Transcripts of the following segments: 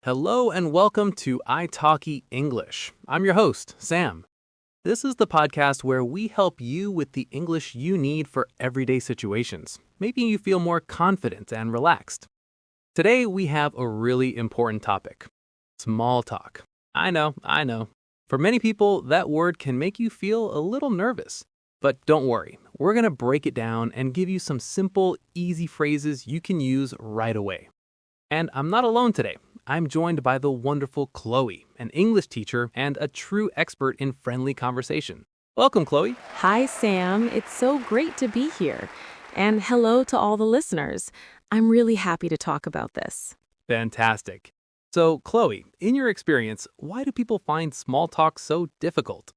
Hello and welcome to Talkie English. I'm your host, Sam. This is the podcast where we help you with the English you need for everyday situations, making you feel more confident and relaxed. Today we have a really important topic, small talk. I know. For many people, that word can make you feel a little nervous. But don't worry, we're going to break it down and give you some simple, easy phrases you can use right away. And I'm not alone today. I'm joined by the wonderful Chloe, an English teacher and a true expert in friendly conversation. Welcome, Chloe. Hi, Sam. It's so great to be here. And hello to all the listeners. I'm really happy to talk about this. Fantastic. So, Chloe, in your experience, why do people find small talk so difficult?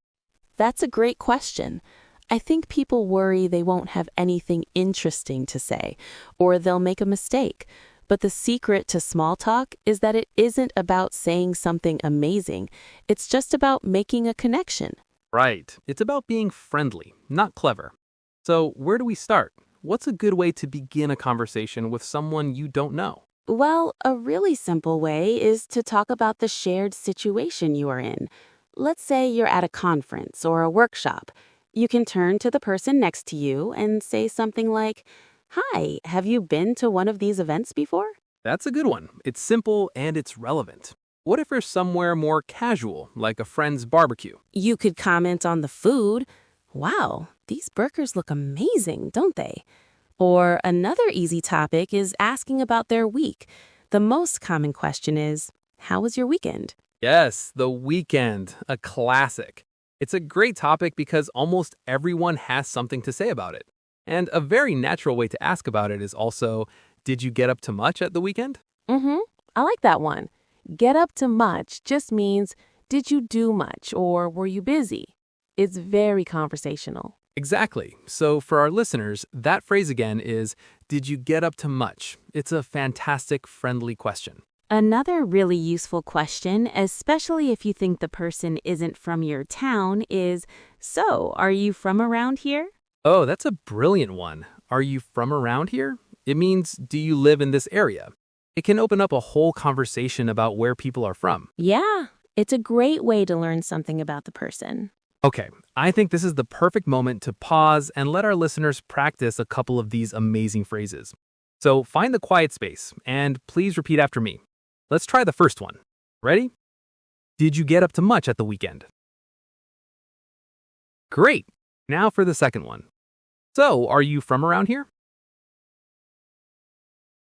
That's a great question. I think people worry they won't have anything interesting to say, or they'll make a mistake. But the secret to small talk is that it isn't about saying something amazing. It's just about making a connection. Right. It's about being friendly, not clever. So where do we start? What's a good way to begin a conversation with someone you don't know? Well, a really simple way is to talk about the shared situation you are in. Let's say you're at a conference or a workshop. You can turn to the person next to you and say something like, "Hi, have you been to one of these events before?" That's a good one. It's simple and it's relevant. What if you're somewhere more casual, like a friend's barbecue? You could comment on the food. "Wow, these burgers look amazing, don't they?" Or another easy topic is asking about their week. The most common question is, "How was your weekend?" Yes, the weekend, a classic. It's a great topic because almost everyone has something to say about it. And a very natural way to ask about it is also, did you get up to much at the weekend? I like that one. Get up to much just means, did you do much or were you busy? It's very conversational. Exactly. So for our listeners, that phrase again is, did you get up to much? It's a fantastic, friendly question. Another really useful question, especially if you think the person isn't from your town, is, "So, are you from around here?" Oh, that's a brilliant one. Are you from around here? It means, do you live in this area? It can open up a whole conversation about where people are from. Yeah, it's a great way to learn something about the person. Okay, I think this is the perfect moment to pause and let our listeners practice a couple of these amazing phrases. So find the quiet space and please repeat after me. Let's try the first one. Ready? Did you get up to much at the weekend? Great. Now for the second one. So, are you from around here?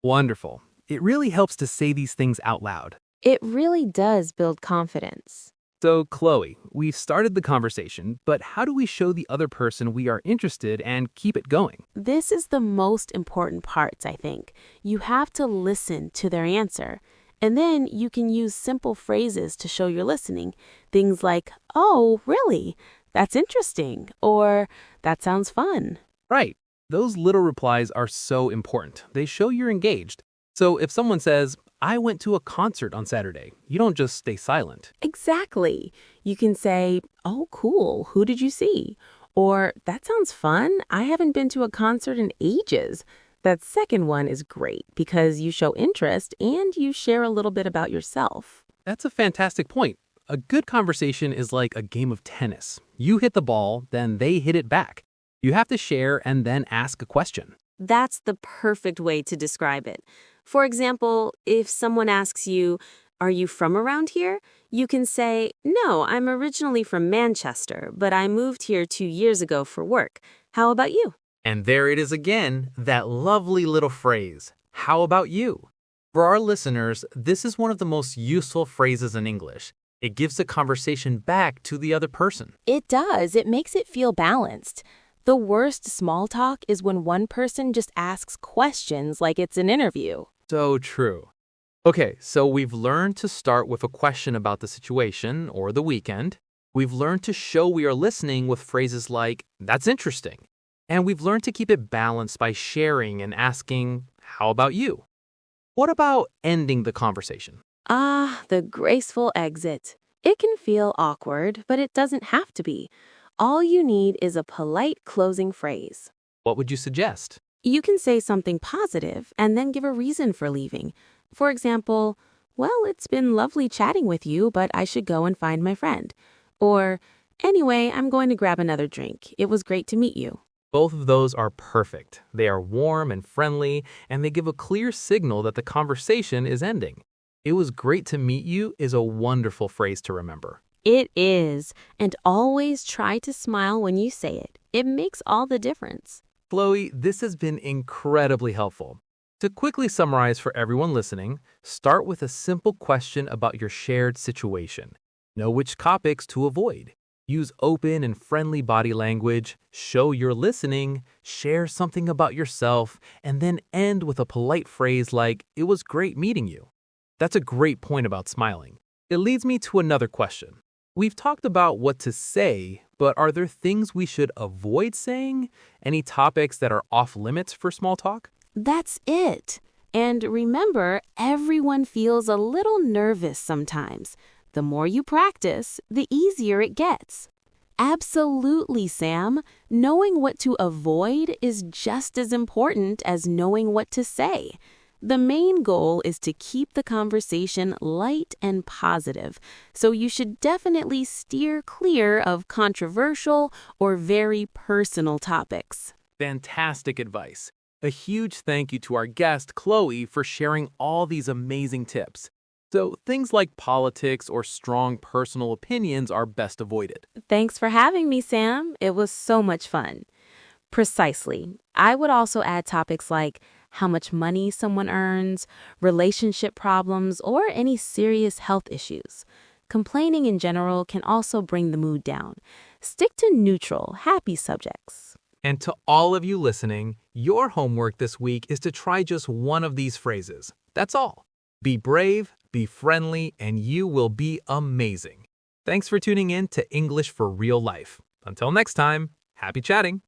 Wonderful. It really helps to say these things out loud. It really does build confidence. So, Chloe, we've started the conversation, but how do we show the other person we are interested and keep it going? This is the most important part, I think. You have to listen to their answer. And then you can use simple phrases to show you're listening. Things like, "Oh, really? That's interesting," or "That sounds fun." Right. Those little replies are so important. They show you're engaged. So if someone says, "I went to a concert on Saturday," you don't just stay silent. Exactly. You can say, "Oh, cool. Who did you see?" Or, "That sounds fun. I haven't been to a concert in ages." That second one is great because you show interest and you share a little bit about yourself. That's a fantastic point. A good conversation is like a game of tennis. You hit the ball, then they hit it back. You have to share and then ask a question. That's the perfect way to describe it. For example, if someone asks you, "Are you from around here?" you can say, "No, I'm originally from Manchester, but I moved here 2 years ago for work. How about you?" And there it is again, that lovely little phrase, "How about you?" For our listeners, this is one of the most useful phrases in English. It gives the conversation back to the other person. It does. It makes it feel balanced. The worst small talk is when one person just asks questions like it's an interview. So true. Okay, so we've learned to start with a question about the situation or the weekend. We've learned to show we are listening with phrases like, "That's interesting." And we've learned to keep it balanced by sharing and asking, "How about you?" What about ending the conversation? The graceful exit. It can feel awkward, but it doesn't have to be. All you need is a polite closing phrase. What would you suggest? You can say something positive and then give a reason for leaving. For example, Well, it's been lovely chatting with you, but I should go and find my friend. Or, anyway, I'm going to grab another drink. It was great to meet you. Both of those are perfect. They are warm and friendly, and they give a clear signal that the conversation is ending. It was great to meet you is a wonderful phrase to remember. It is. And always try to smile when you say it. It makes all the difference. Chloe, this has been incredibly helpful. To quickly summarize for everyone listening, start with a simple question about your shared situation. Know which topics to avoid. Use open and friendly body language, show you're listening, share something about yourself, and then end with a polite phrase like, "It was great meeting you." That's a great point about smiling. It leads me to another question. We've talked about what to say, but are there things we should avoid saying? Any topics that are off limits for small talk? That's it. And remember, everyone feels a little nervous sometimes. The more you practice, the easier it gets. Absolutely, Sam. Knowing what to avoid is just as important as knowing what to say. The main goal is to keep the conversation light and positive, so you should definitely steer clear of controversial or very personal topics. Fantastic advice. A huge thank you to our guest, Chloe, for sharing all these amazing tips. So things like politics or strong personal opinions are best avoided. Thanks for having me, Sam. It was so much fun. Precisely. I would also add topics like how much money someone earns, relationship problems, or any serious health issues. Complaining in general can also bring the mood down. Stick to neutral, happy subjects. And to all of you listening, your homework this week is to try just one of these phrases. That's all. Be brave, be friendly, and you will be amazing. Thanks for tuning in to English for Real Life. Until next time, happy chatting.